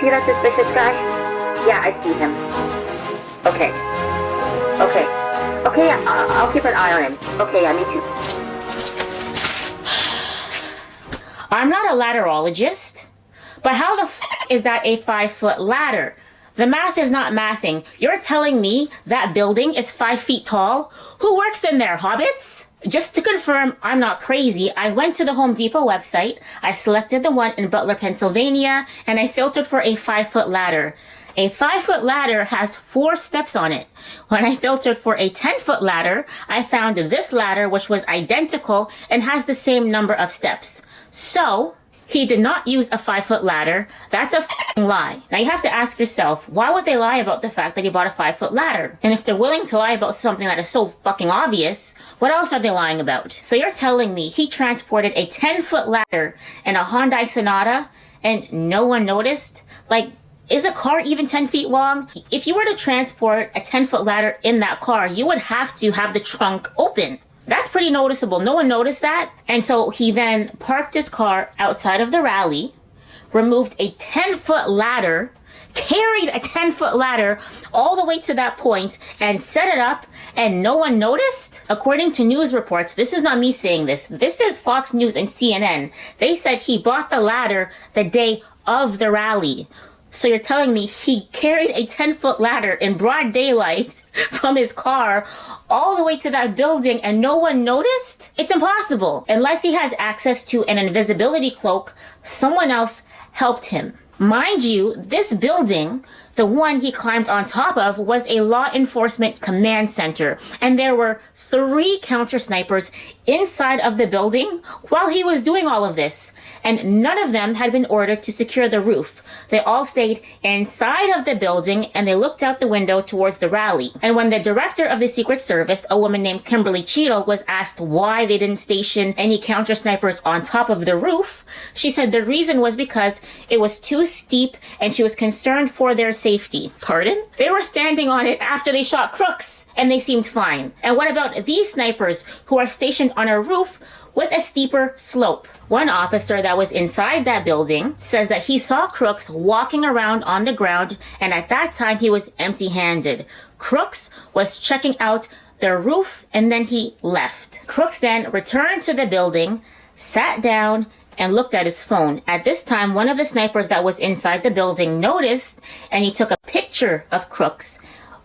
see that suspicious guy? Yeah, I see him. Okay. Okay, yeah, I'll keep an eye on him. Okay, yeah, me too. I'm not a ladderologist, but how the is that a 5-foot ladder? The math is not mathing. You're telling me that building is 5 feet tall? Who works in there, hobbits? Just to confirm I'm not crazy, I went to the Home Depot website, I selected the one in Butler, Pennsylvania, and I filtered for a 5-foot ladder. A 5-foot ladder has 4 steps on it. When I filtered for a 10-foot ladder, I found this ladder which was identical and has the same number of steps. So, he did not use a 5-foot ladder. That's a f***ing lie. Now you have to ask yourself, why would they lie about the fact that he bought a 5-foot ladder? And if they're willing to lie about something that is so fucking obvious, what else are they lying about? So you're telling me he transported a 10-foot ladder in a Hyundai Sonata and no one noticed? Like, is the car even 10 feet long? If you were to transport a 10-foot ladder in that car, you would have to have the trunk open. That's pretty noticeable. No one noticed that. And so he then parked his car outside of the rally, removed a 10-foot ladder, carried a 10-foot ladder all the way to that point and set it up, and no one noticed? According to news reports, this is not me saying this. This is Fox News and CNN. They said he bought the ladder the day of the rally. So you're telling me he carried a 10-foot ladder in broad daylight from his car all the way to that building and no one noticed? It's impossible. Unless he has access to an invisibility cloak, someone else helped him. Mind you, this building, the one he climbed on top of, was a law enforcement command center, and there were 3 counter snipers inside of the building while he was doing all of this. And none of them had been ordered to secure the roof. They all stayed inside of the building and they looked out the window towards the rally. And when the director of the Secret Service, a woman named Kimberly Cheadle, was asked why they didn't station any counter snipers on top of the roof, she said the reason was because it was too steep and she was concerned for their safety. Pardon? They were standing on it after they shot crooks and they seemed fine. And what about these snipers who are stationed on a roof with a steeper slope? One officer that was inside that building says that he saw Crooks walking around on the ground, and at that time he was empty-handed. Crooks was checking out the roof and then he left. Crooks then returned to the building, sat down, and looked at his phone. At this time, one of the snipers that was inside the building noticed, and he took a picture of Crooks,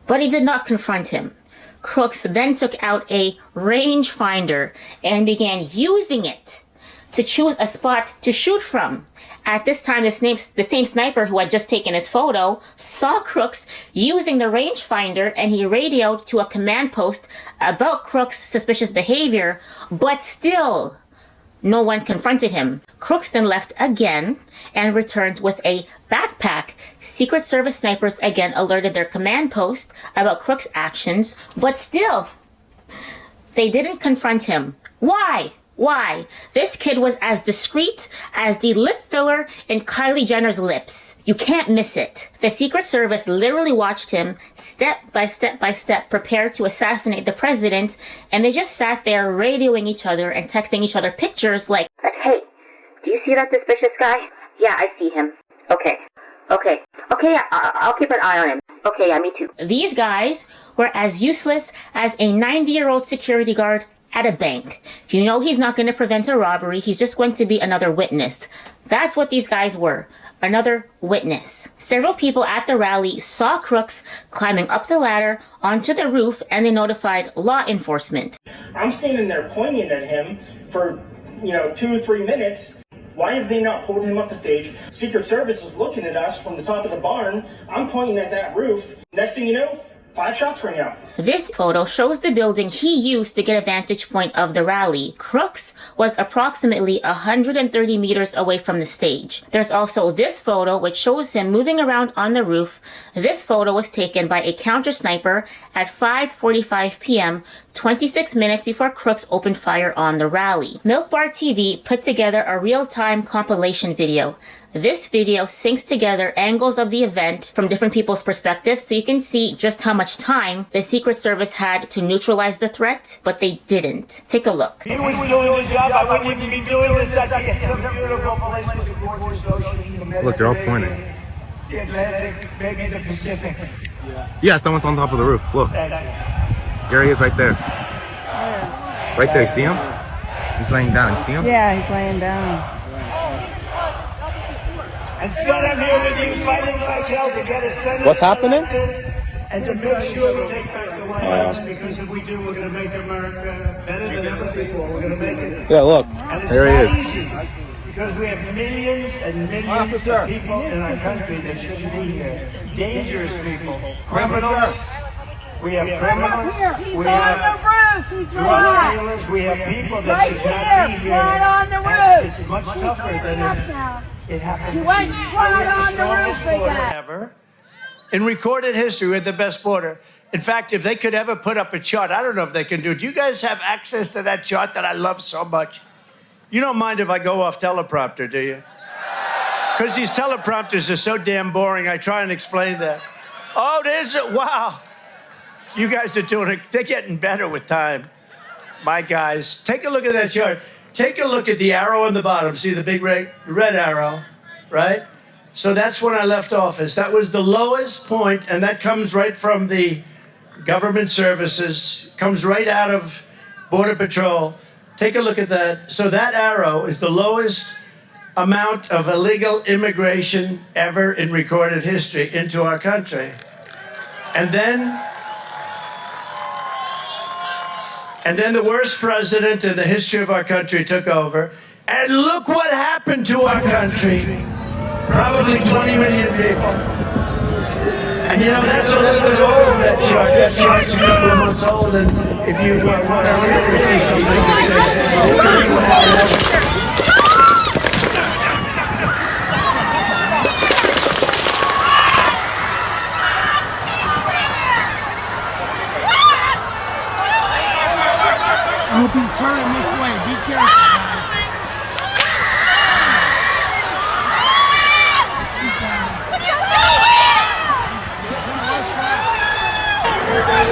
but he did not confront him. Crooks then took out a rangefinder and began using it to choose a spot to shoot from. At this time, the same sniper who had just taken his photo saw Crooks using the rangefinder, and he radioed to a command post about Crooks' suspicious behavior, but still no one confronted him. Crooks then left again and returned with a backpack. Secret Service snipers again alerted their command post about Crooks' actions, but still, they didn't confront him. Why? Why? This kid was as discreet as the lip filler in Kylie Jenner's lips. You can't miss it. The Secret Service literally watched him step by step prepare to assassinate the president, and they just sat there radioing each other and texting each other pictures like, hey, do you see that suspicious guy? Yeah, I see him. Okay, yeah, I'll keep an eye on him. Okay, yeah, me too. These guys were as useless as a 90-year-old security guard at a bank. You know he's not going to prevent a robbery. He's just going to be another witness. That's what these guys were. Another witness. Several people at the rally saw Crooks climbing up the ladder onto the roof, and they notified law enforcement. I'm standing there pointing at him for, 2 or 3 minutes. Why have they not pulled him off the stage? Secret Service is looking at us from the top of the barn. I'm pointing at that roof. Next thing you know, 5 shots ring out. This photo shows the building he used to get a vantage point of the rally. Crooks was approximately 130 meters away from the stage. There's also this photo which shows him moving around on the roof. This photo was taken by a counter sniper at 5:45 p.m., 26 minutes before Crooks opened fire on the rally. Milk Bar TV put together a real-time compilation video. This video syncs together angles of the event from different people's perspectives, so you can see just how much time the Secret Service had to neutralize the threat, but they didn't. Take a look. If he was doing his job, I wouldn't even be doing this. I'd be at some beautiful place with a gorgeous ocean. Look, they're all pointing. the Atlantic, maybe the Pacific. Yeah, someone's on top of the roof. Look. And There he is right there. Right there, you see him? He's laying down, you see him? Yeah, he's laying down. And still I'm here with you fighting like hell to get a senator What's happening? elected and to make sure we take back the White House, because if we do, we're going to make America better than ever before. We're going to make it. Yeah, look. And it's There he not is. easy, because we have millions and millions of people in our country that shouldn't be here. Dangerous people, criminals. We have criminals. We have drug dealers. We have people that should not be here. And it's much tougher than if it happened. We have the strongest border ever. In recorded history, we had the best border. In fact, if they could ever put up a chart, I don't know if they can do it. Do you guys have access to that chart that I love so much? You don't mind if I go off teleprompter, do you? Because these teleprompters are so damn boring, I try and explain that. Oh, there's a, wow. You guys are doing it. They're getting better with time. My guys, take a look at that chart. Take a look at the arrow on the bottom. See the big red arrow, right? So that's when I left office. That was the lowest point, and that comes right from the government services, comes right out of Border Patrol. Take a look at that. So that arrow is the lowest amount of illegal immigration ever in recorded history into our country. And then the worst president in the history of our country took over. And look what happened to our country. Probably 20 million people. And you know, that's a little bit old, that chart. That chart's a couple of months old. And if you want to really see something that says, I hope he's turning this way. Be careful, guys.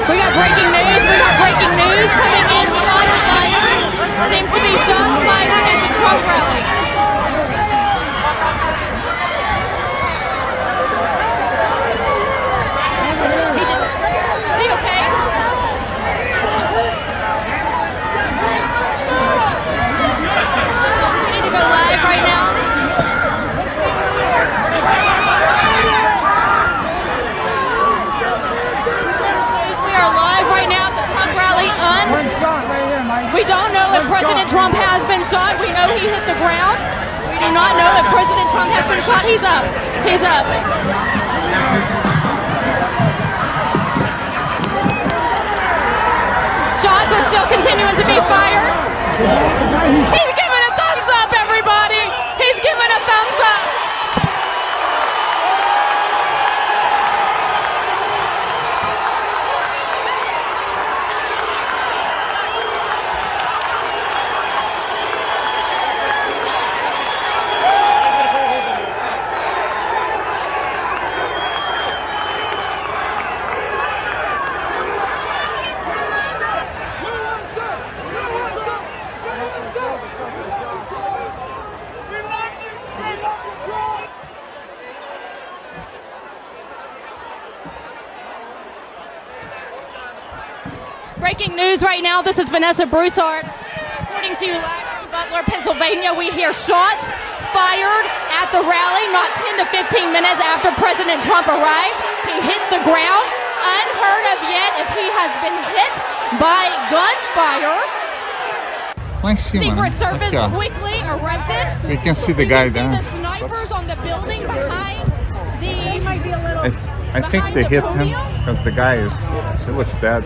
We got breaking news. We got breaking news coming in. Shots fired. Seems to be shots fired at the Trump rally. Is he okay? We need to go live right now. We don't know if President Trump has been shot. We know he hit the ground. We do not know if President Trump has been shot. He's up. He's up. Shots are still continuing to be fired. He's giving a thumbs up, everybody. He's giving a thumbs up. Breaking news right now. This is Vanessa Broussard reporting to you live from Butler, Pennsylvania. We hear shots fired at the rally not 10 to 15 minutes after President Trump arrived. He hit the ground. Unheard of yet if he has been hit by gunfire. Secret Service quickly erupted. We can see the guy there. down. The snipers on the building behind the. I think they hit him because the guy he looks dead.